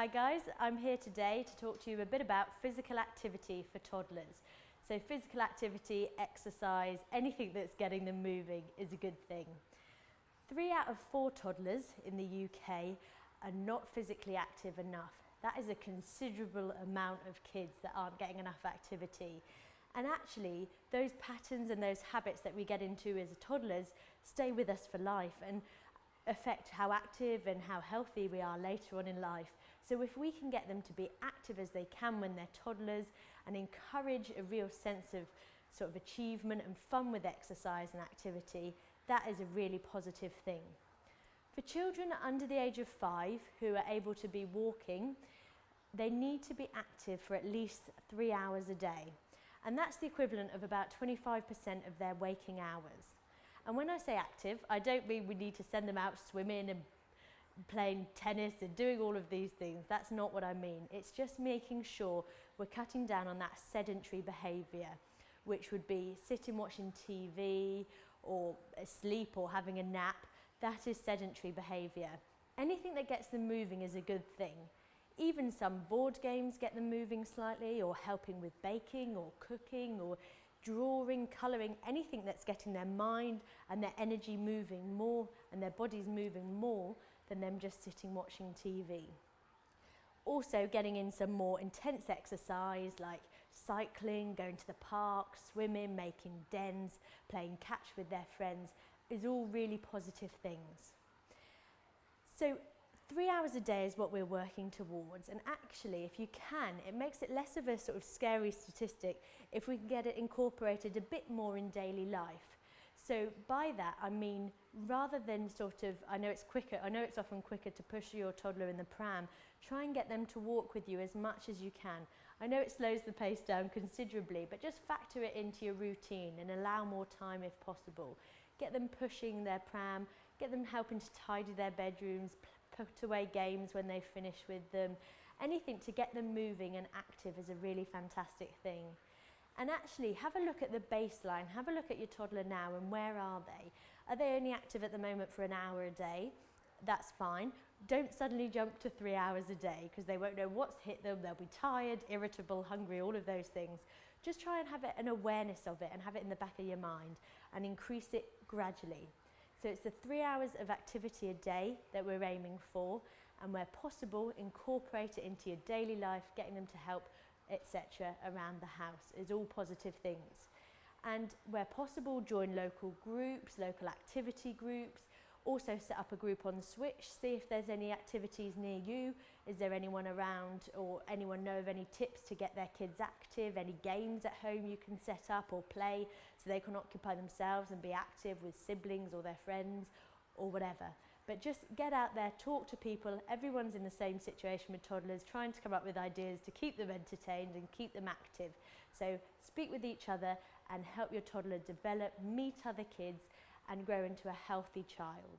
Hi guys, I'm here today to talk to you a bit about physical activity for toddlers. So physical activity, exercise, anything that's getting them moving is a good thing. 3 out of 4 toddlers in the UK are not physically active enough. That is a considerable amount of kids that aren't getting enough activity. And actually, those patterns and those habits that we get into as toddlers stay with us for life and affect how active and how healthy we are later on in life. So if we can get them to be active as they can when they're toddlers and encourage a real sense of sort of achievement and fun with exercise and activity, that is a really positive thing. For children under the age of 5 who are able to be walking, they need to be active for at least 3 hours a day. And that's the equivalent of about 25% of their waking hours. And when I say active, I don't mean we need to send them out swimming and playing tennis and doing all of these things. That's not what I mean. It's just making sure we're cutting down on that sedentary behaviour, which would be sitting watching TV or asleep or having a nap. That is sedentary behaviour. Anything that gets them moving is a good thing. Even some board games get them moving slightly, or helping with baking or cooking or drawing, colouring, anything that's getting their mind and their energy moving more and their bodies moving more than them just sitting watching TV. Also getting in some more intense exercise like cycling, going to the park, swimming, making dens, playing catch with their friends is all really positive things. So 3 hours a day is what we're working towards, and actually if you can, it makes it less of a sort of scary statistic if we can get it incorporated a bit more in daily life. So by that I mean, rather than sort of, I know it's often quicker to push your toddler in the pram, try and get them to walk with you as much as you can. I know it slows the pace down considerably, but just factor it into your routine and allow more time if possible. Get them pushing their pram, get them helping to tidy their bedrooms, put away games when they finish with them. Anything to get them moving and active is a really fantastic thing. And actually have a look at the baseline, have a look at your toddler now and where are they? Are they only active at the moment for an hour a day? That's fine. Don't suddenly jump to 3 hours a day because they won't know what's hit them, they'll be tired, irritable, hungry, all of those things. Just try and have an awareness of it and have it in the back of your mind and increase it gradually. So it's the 3 hours of activity a day that we're aiming for, and where possible incorporate it into your daily life, getting them to help, etc. around the house is all positive things. And where possible, join local groups, local activity groups. Also set up a group on Switch, see if there's any activities near you. Is there anyone around or anyone know of any tips to get their kids active, any games at home you can set up or play so they can occupy themselves and be active with siblings or their friends or whatever. But just get out there, talk to people. Everyone's in the same situation with toddlers, trying to come up with ideas to keep them entertained and keep them active. So speak with each other and help your toddler develop, meet other kids and grow into a healthy child.